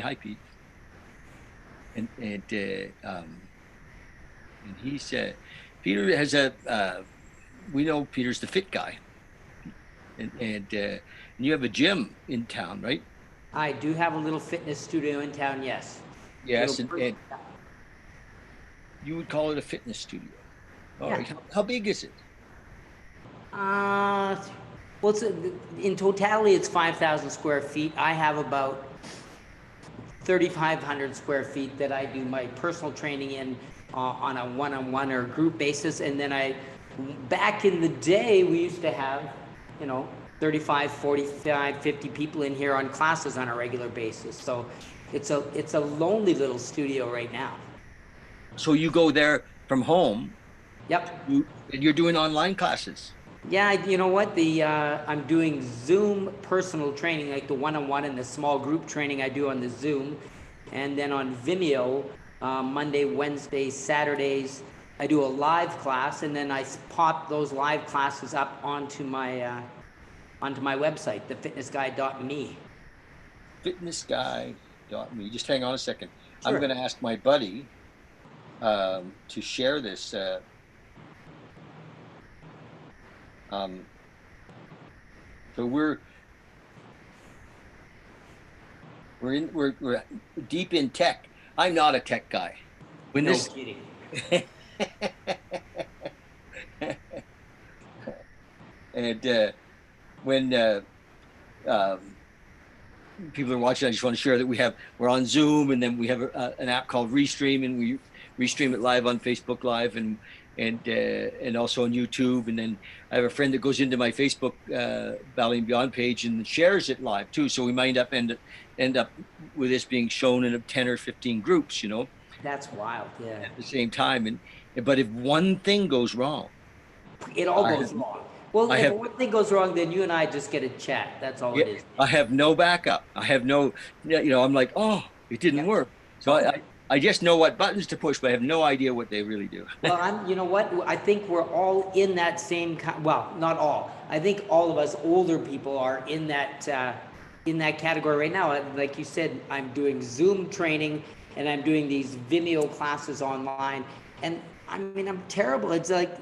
Hi, Pete. And and and he's Peter has a we know Peter's the fit guy, and you have a gym in town, right? I do have a little fitness studio in town, yes. Little Yes, per- and you would call it a fitness studio. All yeah. right, how big is it? Uh, well, in totality, it's 5,000 square feet. I have about 3,500 square feet that I do my personal training in on a one-on-one or group basis. And then back in the day, we used to have, you know, 35, 45, 50 people in here on classes on a regular basis. So it's a lonely little studio right now. So you go there from home, Yep. and you're doing online classes. Yeah, you know what? I'm doing Zoom personal training, like the one-on-one and the small group training I do on the Zoom, and then on Vimeo, Monday, Wednesday, Saturdays, I do a live class, and then I pop those live classes up onto my website, thefitnessguy.me. Fitnessguy.me. Just hang on a second. I'm Sure. going to ask my buddy to share this. Um, so we're deep in tech. I'm not a tech guy. When No this kidding. and when um, people are watching, I just want to share that we're on Zoom, and then we have an app called Restream, and we restream it live on Facebook Live and also on YouTube. And then I have a friend that goes into my Facebook Bali and Beyond page and shares it live too. So we might end up with this being shown in 10 or 15 groups, That's wild. Yeah. at the same time. And but if one thing goes wrong, It all I have goes wrong. Well, I if have one thing goes wrong, then you and I just get a chat. That's all yeah, it is. I have no backup. I have no, I'm like, oh, it didn't Yep. work. So Oh, I just know what buttons to push, but I have no idea what they really do. well, you know what? I think we're all in that same well, not all. I think all of us older people are in that category right now. Like you said, I'm doing Zoom training and I'm doing these Vimeo classes online, and I mean, I'm terrible. It's like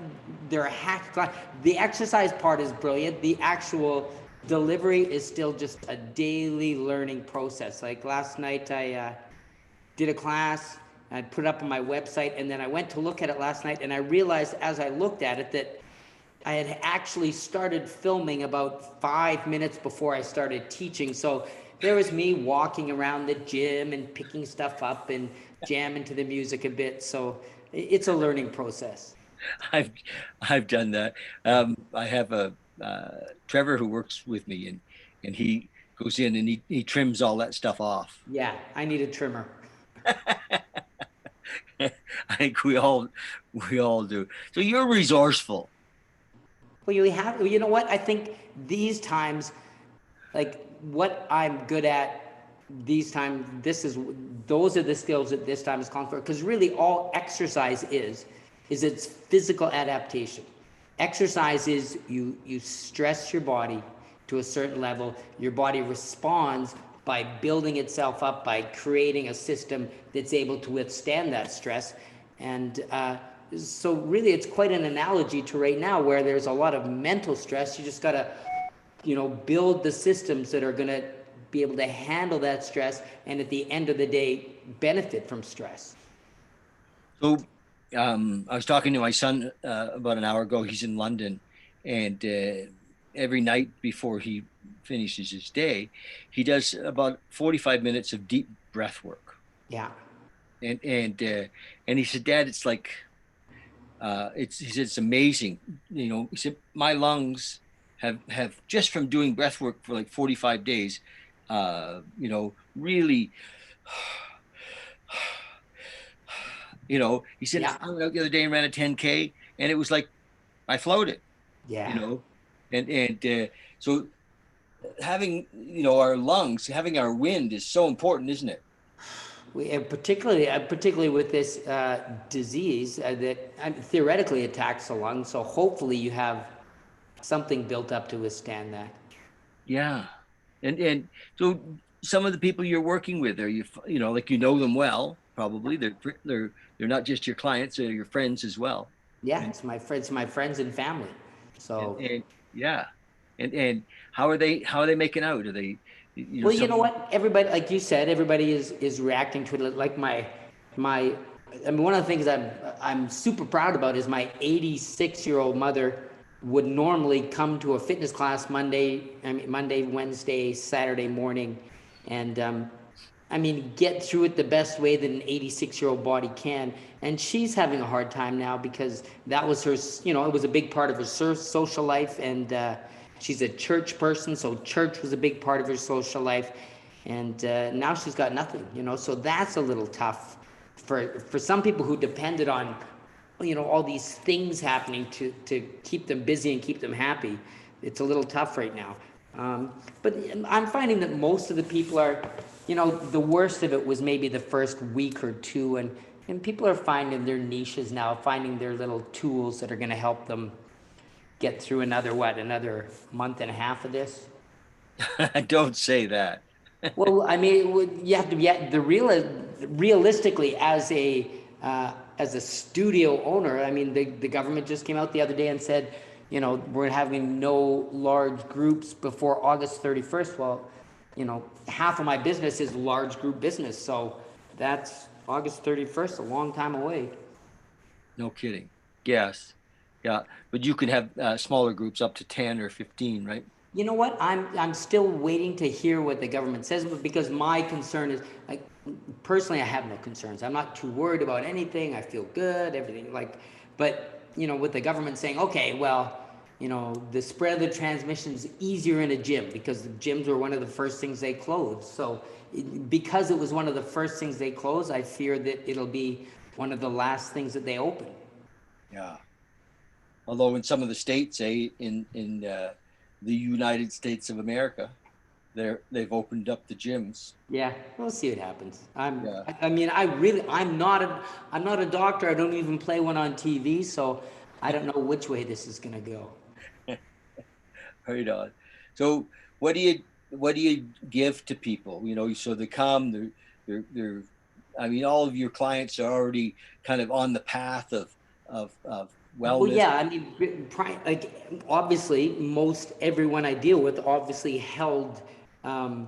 they're a hack class. The exercise part is brilliant. The actual delivery is still just a daily learning process. Like last night, I did a class, I put it up on my website, and then I went to look at it last night, and I realized as I looked at it that I had actually started filming about 5 minutes before I started teaching. So there was me walking around the gym and picking stuff up and jamming to the music a bit. So it's a learning process. I've I've done that. I have a Trevor who works with me, and he goes in and he trims all that stuff off. Yeah, I need a trimmer. I think we all do. So you're resourceful. Well, you know what? I think these times, like what I'm good at these times, those are the skills that this time is calling for. Because really, all exercise is its physical adaptation. Exercise is you stress your body to a certain level. Your body responds by building itself up by creating a system that's able to withstand that stress, and so really it's quite an analogy to right now where there's a lot of mental stress. You just got to build the systems that are going to be able to handle that stress and at the end of the day benefit from stress. So I was talking to my son about an hour ago. He's in London, and every night before he finishes his day, he does about 45 minutes of deep breath work. Yeah. And he said, Dad, it's like he said it's amazing. He said my lungs have just from doing breath work for like 45 days, really he said, Yeah. I went out the other day and ran a 10K, and it was like I floated, you Yeah. know, and so having our lungs, having our wind is so important, isn't it? Particularly with this disease that theoretically attacks the lungs. So hopefully you have something built up to withstand that. Yeah, and so some of the people you're working with, are you, like, you know them well, probably. They're not just your clients, they're your friends as well. Yeah, And it's my friends and family. So, and yeah. And how are they making out? Are they, well, you know some what? Everybody, like you said, everybody is reacting to it. Like my, I mean, one of the things I'm super proud about is my 86-year-old mother would normally come to a fitness class Monday, Wednesday, Saturday morning, and I mean, get through it the best way that an 86-year-old body can. And she's having a hard time now because that was her, it was a big part of her social life. And she's a church person, so church was a big part of her social life. And now she's got nothing. So that's a little tough for some people who depended on, all these things happening to keep them busy and keep them happy. It's a little tough right now. But I'm finding that most of the people are, the worst of it was maybe the first week or two, and people are finding their niches now, finding their little tools that are going to help them get through another month and a half of this. don't say that. Well, I mean, you have to be realistically as a studio owner. I mean, the government just came out the other day and said, we're having no large groups before August 31st. Well, half of my business is large group business, so that's August 31st, a long time away. No kidding. Yes. Yeah. But you can have smaller groups up to 10 or 15, right? You know what? I'm still waiting to hear what the government says, but because my concern is, like, personally, I have no concerns. I'm not too worried about anything. I feel good, everything, like, but with the government saying, okay, well, the spread of the transmission is easier in a gym because the gyms were one of the first things they closed. So because it was one of the first things they closed, I fear that it'll be one of the last things that they open. Yeah. Although in some of the states, in the United States of America, they've opened up the gyms. Yeah, we'll see what happens. Yeah. I mean, I'm not a doctor. I don't even play one on TV, so I don't know which way this is gonna go. Right on. So what do you give to people? So they come, they're I mean, all of your clients are already kind of on the path of Well, wellness. yeah, I mean, like, obviously, most everyone I deal with obviously held um,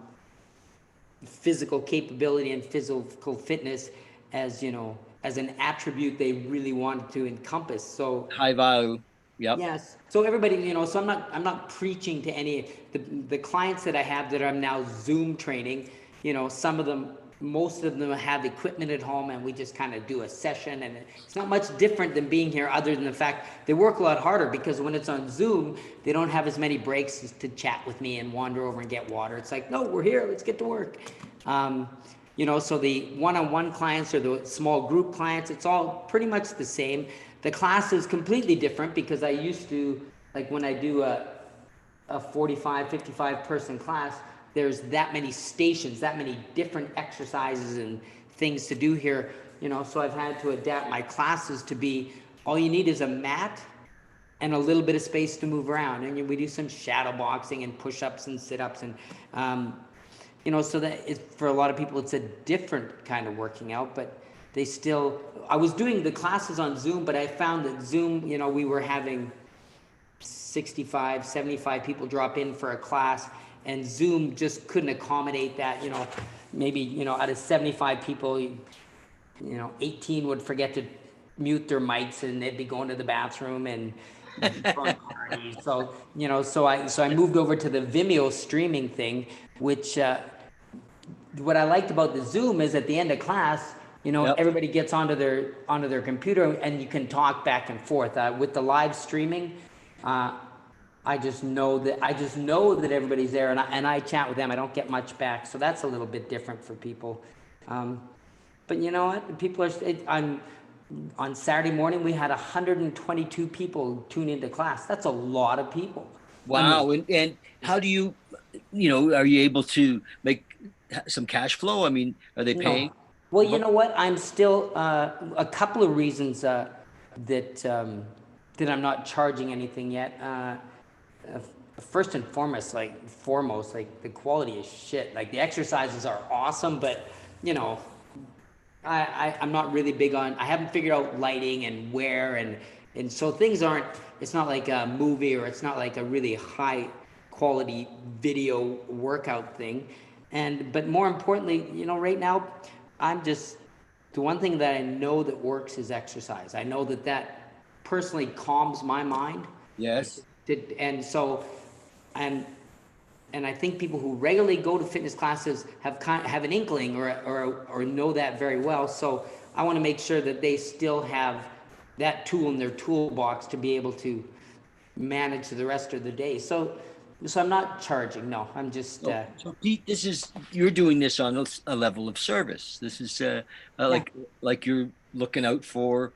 physical capability and physical fitness as as an attribute they really wanted to encompass. So High value. Yep. yes. So everybody, so I'm not preaching to any the clients that I have that I'm now Zoom training, some of them most of them have equipment at home and we just kind of do a session, and it's not much different than being here other than the fact they work a lot harder because when it's on Zoom, they don't have as many breaks to chat with me and wander over and get water. It's like, no, we're here, let's get to work. So the one-on-one clients or the small group clients, it's all pretty much the same. The class is completely different because I used to, like, when I do a 45, 55 person class, there's that many stations, that many different exercises and things to do here, so I've had to adapt my classes to be, all you need is a mat and a little bit of space to move around. And we do some shadow boxing and push-ups and sit-ups and so that for a lot of people it's a different kind of working out, but I was doing the classes on Zoom, but I found that Zoom, we were having 65, 75 people drop in for a class, and Zoom just couldn't accommodate that. Maybe, out of 75 people, 18 would forget to mute their mics and they'd be going to the bathroom and throwing parties. So, so I moved over to the Vimeo streaming thing, which what I liked about the Zoom is at the end of class, Yep. everybody gets onto their computer and you can talk back and forth. With the live streaming, I just know that everybody's there, and I chat with them. I don't get much back, so that's a little bit different for people. But you know what? People are. On Saturday morning we had 122 people tune into class. That's a lot of people. I mean, Wow. And how do are you able to make some cash flow? I mean, are they no. paying? Well, you No. know what? I'm still a couple of reasons that I'm not charging anything yet. first and foremost, like the quality is shit. Like the exercises are awesome, but you know, I'm not really big on, I haven't figured out lighting and where, and so things aren't, it's not like a movie, or it's not like a really high quality video workout thing. But more importantly, you know, right now, I'm just, the one thing that I know that works is exercise. I know that that personally calms my mind. Yes. And so, and and I think people who regularly go to fitness classes have an inkling, or know that very well. So I want to make sure that they still have that tool in their toolbox to be able to manage the rest of the day. So I'm not charging. No, I'm just So Pete, you're doing this on a level of service. This is yeah, like you're looking out for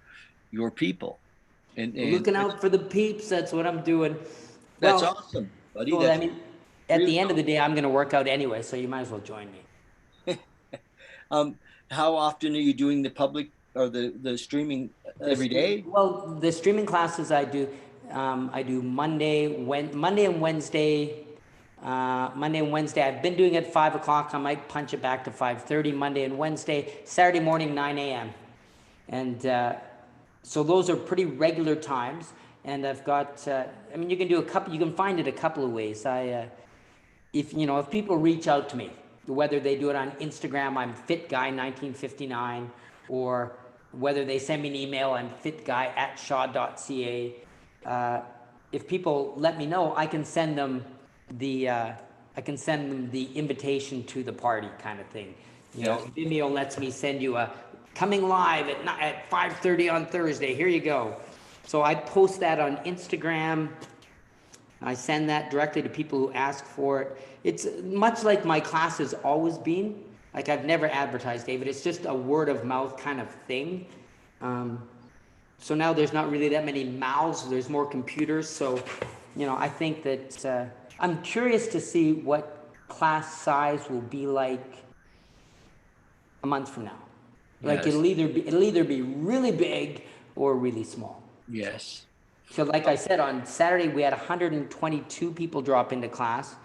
your people, and looking out for the peeps. That's what I'm doing. that's Well, awesome, buddy. well, I That's mean, at really the end of the day, I'm going to work out anyway, so you might as well join me. um. How often are you doing the public or the streaming every day? Well, the streaming classes I do Monday and Wednesday. Monday and Wednesday, I've been doing it 5 o'clock. I might punch it back to 5:30 Monday and Wednesday. Saturday morning, 9 a.m. And so those are pretty regular times. And I've got, I mean, you can do a couple. You can find it a couple of ways. If people reach out to me, whether they do it on Instagram, I'm fitguy1959, or whether they send me an email, I'm fitguy@shaw.ca. If people let me know, I can send them the invitation to the party, kind of thing. You know, Vimeo lets me send you a coming live at 5:30 on Thursday. Here you go. So I post that on Instagram. I send that directly to people who ask for it. It's much like my class has always been. Like, I've never advertised, David. It's just a word of mouth kind of thing. So now there's not really that many mouths. There's more computers. So, I think that I'm curious to see what class size will be like a month from now. Like, Yes. it'll either be really big or really small. Yes. So like I said, on Saturday, we had 122 people drop into class.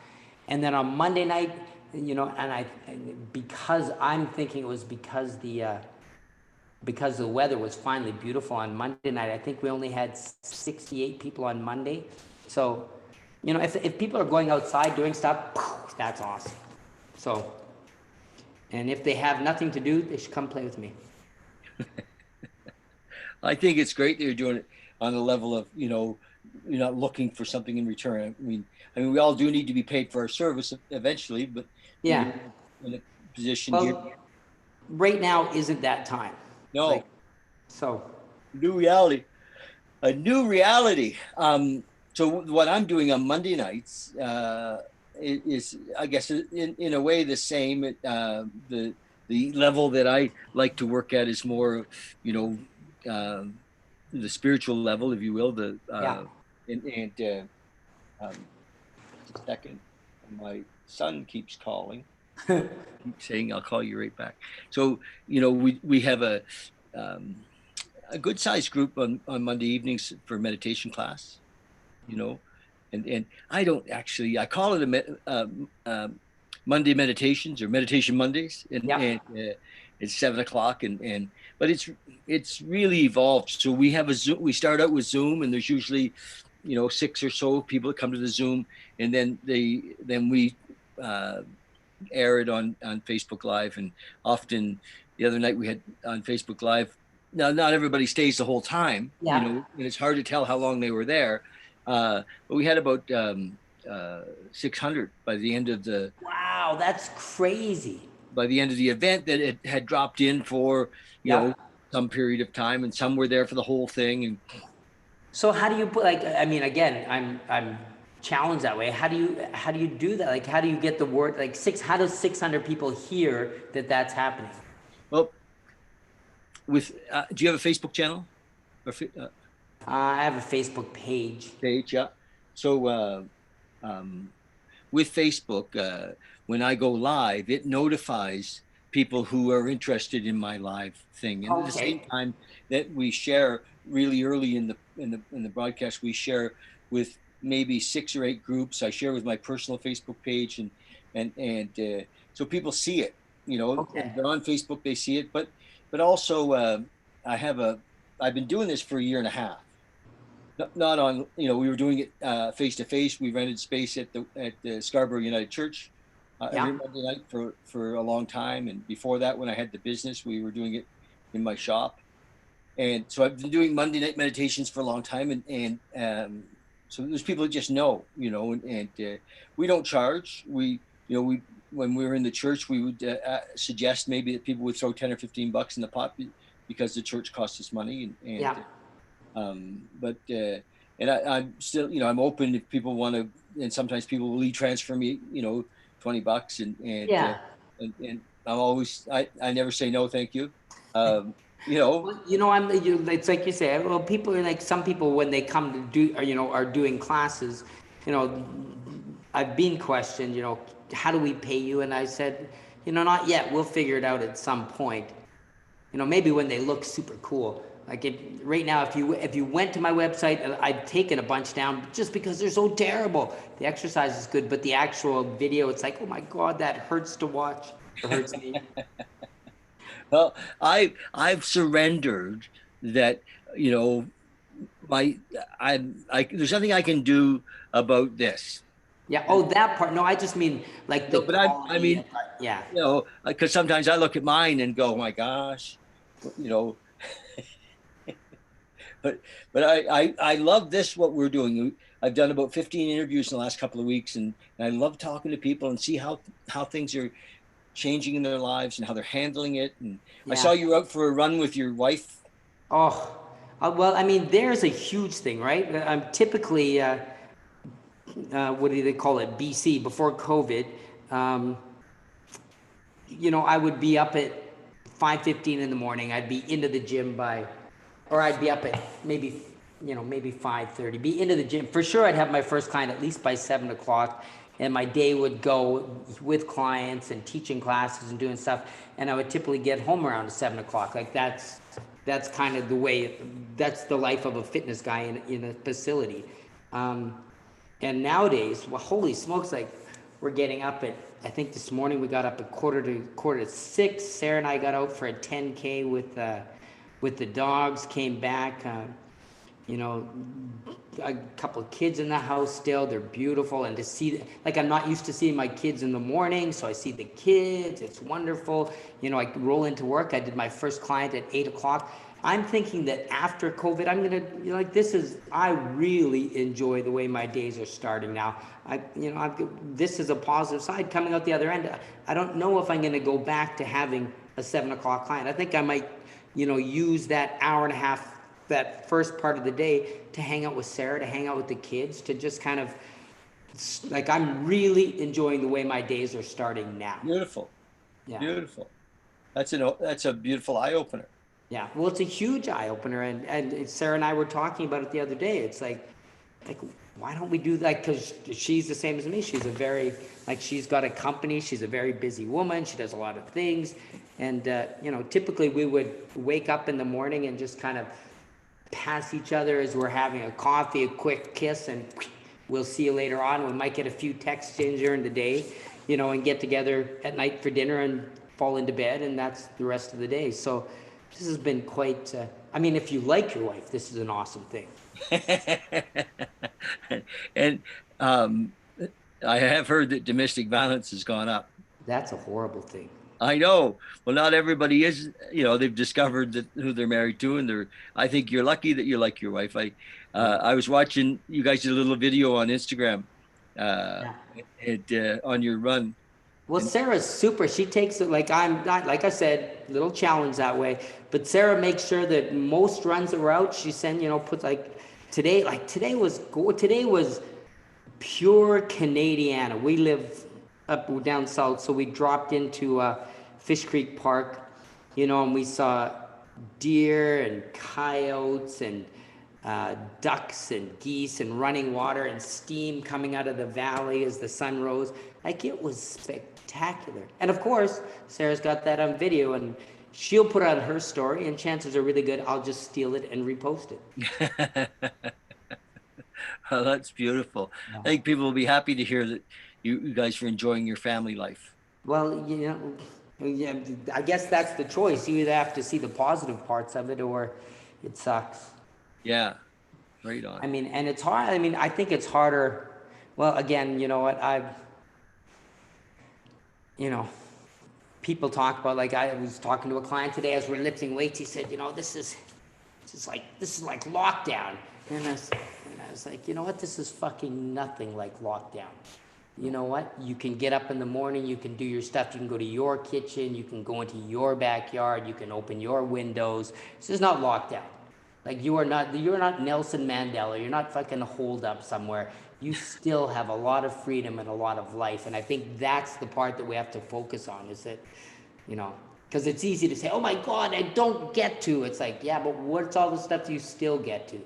And then on Monday night, because I'm thinking it was because the weather was finally beautiful on Monday night, I think we only had 68 people on Monday. So, if people are going outside doing stuff, that's awesome. So, and if they have nothing to do, they should come play with me. I think it's great that you're doing it on the level of, you're not looking for something in return. I mean, we all do need to be paid for our service eventually, but Yeah. you're in a position Well, here. right now isn't that time. No, So. new reality, a new reality. So what I'm doing on Monday nights is, I guess, in a way the same. The level that I like to work at is more, the spiritual level, if you will. Yeah. Just a second, my son keeps calling. Keep saying I'll call you right back. So we have a good sized group on Monday evenings for meditation class. And I call it Monday meditations, or meditation Mondays, and it's 7 o'clock, but it's really evolved. So we have a Zoom. We start out with Zoom, and there's usually 6 or so people that come to the Zoom, and then we air it on Facebook Live. And often the other night we had on Facebook Live. Now, not everybody stays the whole time, and it's hard to tell how long they were there. But we had about 600 by the end of the. Wow, that's crazy. By the end of the event, that it had dropped in for some period of time, and some were there for the whole thing. And so how do you put, like, I mean, again, I'm challenged that way. How do you do that? Like, how do you get the word, like, how does 600 people hear that that's happening? Well, do you have a Facebook channel? Or I have a Facebook page. Yeah. So with Facebook, when I go live, it notifies people who are interested in my live thing. And at the same time that we share really early in the broadcast, we share with maybe 6 or 8 groups. I share with my personal Facebook page, and so people see it. Okay. If they're on Facebook, they see it. But also, I have a. I've been doing this for a year and a half. Not on. We were doing it face to face. We rented space at the Scarborough United Church every Yeah. Monday night for a long time. And before that, when I had the business, we were doing it in my shop. And so I've been doing Monday night meditations for a long time, and so there's people that just know, and we don't charge. We when we were in the church, we would suggest maybe that people would throw 10 or 15 bucks in the pot because the church costs us money, and Yeah. but and I'm still, I'm open if people want to, and sometimes people will transfer me, 20 bucks, Yeah. and I never say no, thank you. Um, you know, Well, it's like you say, well, people are like, some people, when they come to do, or, are doing classes, you know, I've been questioned, how do we pay you? And I said, not yet. We'll figure it out at some point. Maybe when they look super cool. Like right now, if you went to my website, I've taken a bunch down just because they're so terrible. The exercise is good, but the actual video, it's like, oh my God, that hurts to watch. It hurts me. well, I've surrendered that, you know, my there's nothing I can do about this. Yeah. Oh, that part. No, I just mean like the No, but I quality mean, of, yeah. because sometimes I look at mine and go, oh my gosh, you know, but I love this, what we're doing. I've done about 15 interviews in the last couple of weeks, and I love talking to people and see how things are changing in their lives and how they're handling it. And I saw Yeah. you out for a run with your wife. Oh, well, I mean, there's a huge thing, right? I'm typically, what do they call it? BC, before COVID. Um, I would be up at 5:15 in the morning. I'd be into the gym or I'd be up at maybe 5:30. Be into the gym for sure. I'd have my first client at least by 7 o'clock, and my day would go with clients and teaching classes and doing stuff. And I would typically get home around 7 o'clock. Like that's kind of the way. That's the life of a fitness guy in a facility. Um, and nowadays, well, holy smokes, like we're getting up at, I think this morning we got up at quarter to 6. Sarah and I got out for a 10K with the dogs, came back, you know, a couple of kids in the house still. They're beautiful. And to see, like, I'm not used to seeing my kids in the morning, so I see the kids. It's wonderful. I roll into work. I did my first client at 8 o'clock. I'm thinking that after COVID, I'm gonna, I really enjoy the way my days are starting now. This is a positive side coming out the other end. I don't know if I'm gonna go back to having a 7 o'clock client. I think I might, use that hour and a half, that first part of the day, to hang out with Sarah, to hang out with the kids, to just kind of, like, I'm really enjoying the way my days are starting now. Beautiful, Yeah. beautiful. That's a beautiful eye opener. Yeah, well, it's a huge eye opener, and Sarah and I were talking about it the other day. It's like why don't we do that? Because she's the same as me. She's a very, like, she's got a company. She's a very busy woman. She does a lot of things, and typically we would wake up in the morning and just kind of pass each other as we're having a coffee, a quick kiss, and we'll see you later on. We might get a few texts in during the day, and get together at night for dinner and fall into bed, and that's the rest of the day. So this has been quite, I mean, if you like your wife, this is an awesome thing. And I have heard that domestic violence has gone up. That's a horrible thing. I know. Well, not everybody is, they've discovered that who they're married to, and I think you're lucky that you like your wife. I was watching, you guys did a little video on Instagram, Yeah. on your run. Well, And Sarah's super. She takes it, like, I'm not, like I said, little challenge that way. But Sarah makes sure that most runs that we're out, she puts, today was pure Canadiana. We live up down south, so we dropped into Fish Creek Park, and we saw deer and coyotes and ducks and geese and running water and steam coming out of the valley as the sun rose. Like, it was spectacular. And of course, Sarah's got that on video, and she'll put it on her story, and chances are really good I'll just steal it and repost it. Oh, that's beautiful. Yeah. I think people will be happy to hear that you guys are enjoying your family life. Well, yeah, I guess that's the choice. You either have to see the positive parts of it or it sucks. Yeah, right on. I mean, and it's hard. I mean, I think it's harder. Well, again, you know what? You know, people talk about, like, I was talking to a client today as we're lifting weights. He said, this is like lockdown. And I was like, you know what? This is fucking nothing like lockdown. You know what? You can get up in the morning, you can do your stuff, you can go to your kitchen, you can go into your backyard, you can open your windows. This is not lockdown. Like, you're not Nelson Mandela, you're not fucking holed up somewhere. You still have a lot of freedom and a lot of life. And I think that's the part that we have to focus on, is that, because it's easy to say, oh my God, I don't get to. It's like, yeah, but what's all the stuff you still get to?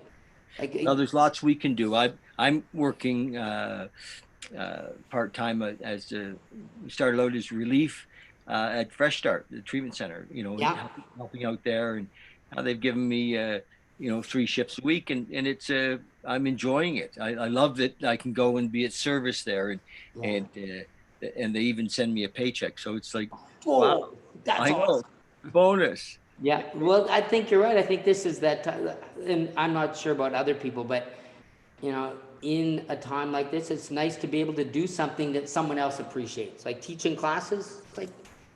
Like, Well, there's lots we can do. I'm working part time as we started out as relief at Fresh Start, the treatment center. yeah, Helping out there, and they've given me 3 shifts a week, and it's I'm enjoying it. I love that I can go and be at service there, yeah. and and they even send me a paycheck. So it's like, wow, Oh, that's I know, awesome. bonus. Yeah, well, I think you're right. I think this is that time, and I'm not sure about other people, but in a time like this, it's nice to be able to do something that someone else appreciates. Like teaching classes, like,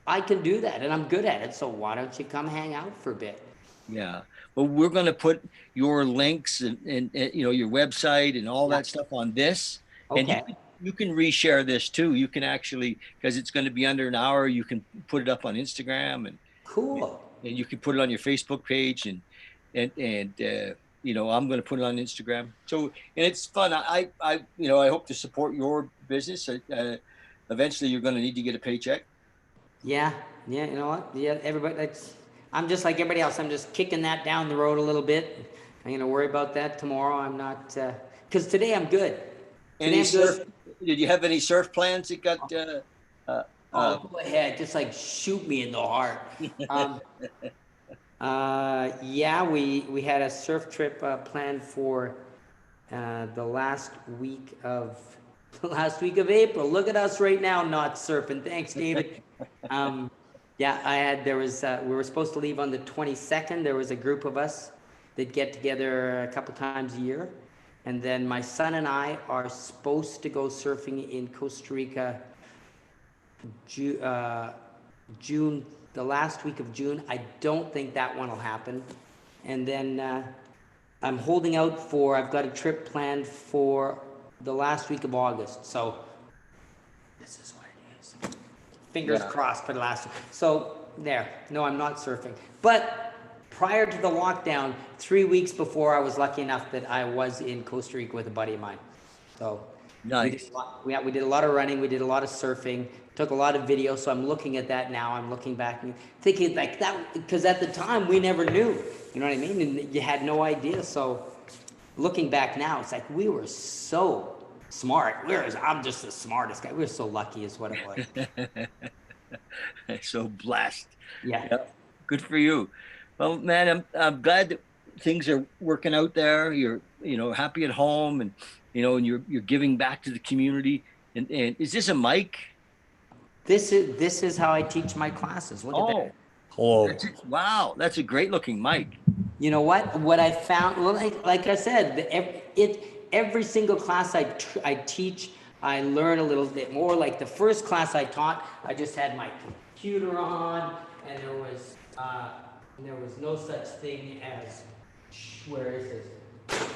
I can do that and I'm good at it. So why don't you come hang out for a bit? Yeah. Well, we're going to put your links and your website and all Yeah. that stuff on this, and Okay. you can reshare this too. You can actually, because it's going to be under an hour, you can put it up on Instagram, Cool. and you can put it on your Facebook page, and I'm going to put it on Instagram. So, and it's fun. I hope to support your business. Eventually, you're going to need to get a paycheck. Yeah. Yeah. You know what? Yeah. Everybody. I'm just like everybody else. I'm just kicking that down the road a little bit. I'm gonna worry about that tomorrow. I'm not, because today I'm good. Today Any I'm surf? good. Did you have any surf plans that got? Uh, uh, Oh, go ahead. Just like shoot me in the heart. Um, yeah, we had a surf trip planned for the last week of the last week of April. Look at us right now, not surfing. Thanks, David. Um, yeah, we were supposed to leave on the 22nd. There was a group of us that get together a couple times a year, and then my son and I are supposed to go surfing in Costa Rica June, the last week of June. I don't think that one will happen. And then I'm holding out I've got a trip planned for the last week of August. So this is what it is. Fingers yeah. crossed for the last one. So there. No, I'm not surfing. But prior to the lockdown, 3 weeks before, I was lucky enough that I was in Costa Rica with a buddy of mine. So Nice. we did a lot of running, we did a lot of surfing, took a lot of video. So I'm looking at that now. I'm looking back and thinking like that, because at the time we never knew, you know what I mean? And you had no idea. So looking back now, it's like we were so smart. I'm just the smartest guy. We were so lucky is what it was. So blessed. Yeah. Yeah. Good for you. Well, man, I'm glad that things are working out there. You're happy at home, and you're giving back to the community. And is this a mic? This is how I teach my classes. Look at that. Oh, wow, that's a great looking mic. You know what? What I found, well, like I said, every single class I teach, I learn a little bit more. Like the first class I taught, I just had my computer on, and there was no such thing as, where is this?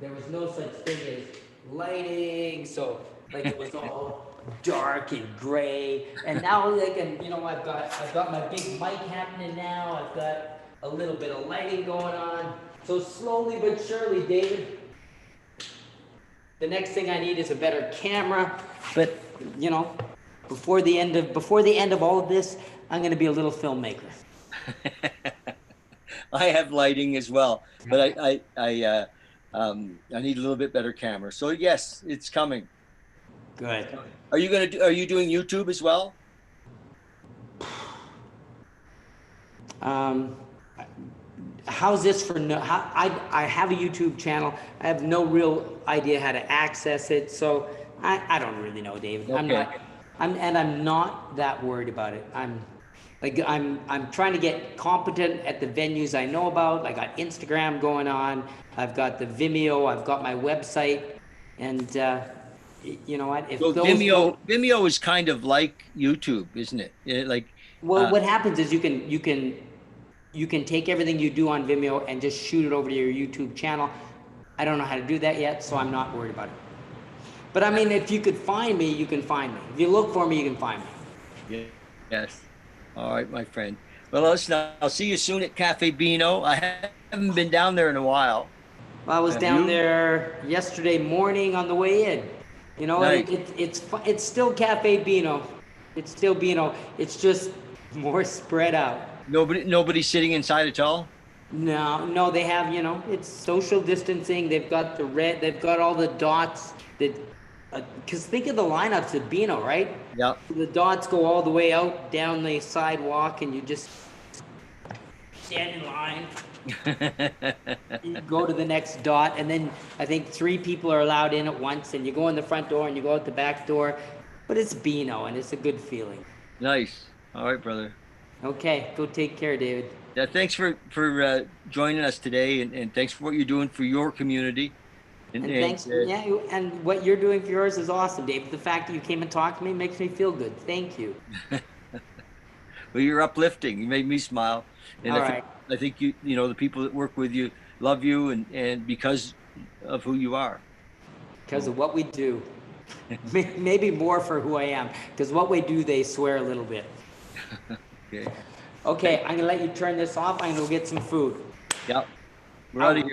There was no such thing as lighting, so like it was all dark and gray. And now, like, and I've got my big mic happening now. I've got a little bit of lighting going on. So slowly but surely, David, the next thing I need is a better camera. But before the end of all of this, I'm going to be a little filmmaker. I have lighting as well, but I need a little bit better camera. So yes, it's coming. Good. Are you doing YouTube as well? how's this for no? I have a YouTube channel. I have no real idea how to access it, so I don't really know, David. Okay. I'm not that worried about it. I'm trying to get competent at the venues I know about. I got Instagram going on. I've got the Vimeo. I've got my website, and you know what? If So those Vimeo, don't, Vimeo is kind of like YouTube, isn't it? Like, well, uh, what happens is you can take everything you do on Vimeo and just shoot it over to your YouTube channel. I don't know how to do that yet, so I'm not worried about it. But I mean, if you could find me, you can find me. If you look for me, you can find me. yeah, yes. All right, my friend. Well, listen, I'll see you soon at Cafe Bino. I haven't been down there in a while. Well, I was Have down you? there yesterday morning on the way in. You know, Nice. it's still Cafe Bino. It's still Bino. It's just more spread out. Nobody sitting inside at all? No, no, they have, you know, it's social distancing. They've got the red, they've got all the dots that, because think of the lineups at Beano, right? Yeah. The dots go all the way out down the sidewalk, and you just stand in line. You go to the next dot, and then I think 3 people are allowed in at once, and you go in the front door and you go out the back door. But it's Beano, and it's a good feeling. Nice. All right, brother. Okay, go take care, David. Yeah, thanks for joining us today, and thanks for what you're doing for your community. And, And and thanks, yeah, and what you're doing for yours is awesome, David. The fact that you came and talked to me makes me feel good. Thank you. well, you're uplifting. You made me smile, and All right. I think you know the people that work with you love you, and because of who you are. Because So, of what we do. Maybe more for who I am. Because what we do, they swear a little bit. okay. Okay, I'm going to let you turn this off. I'm going to go get some food. Yeah. We're out of here.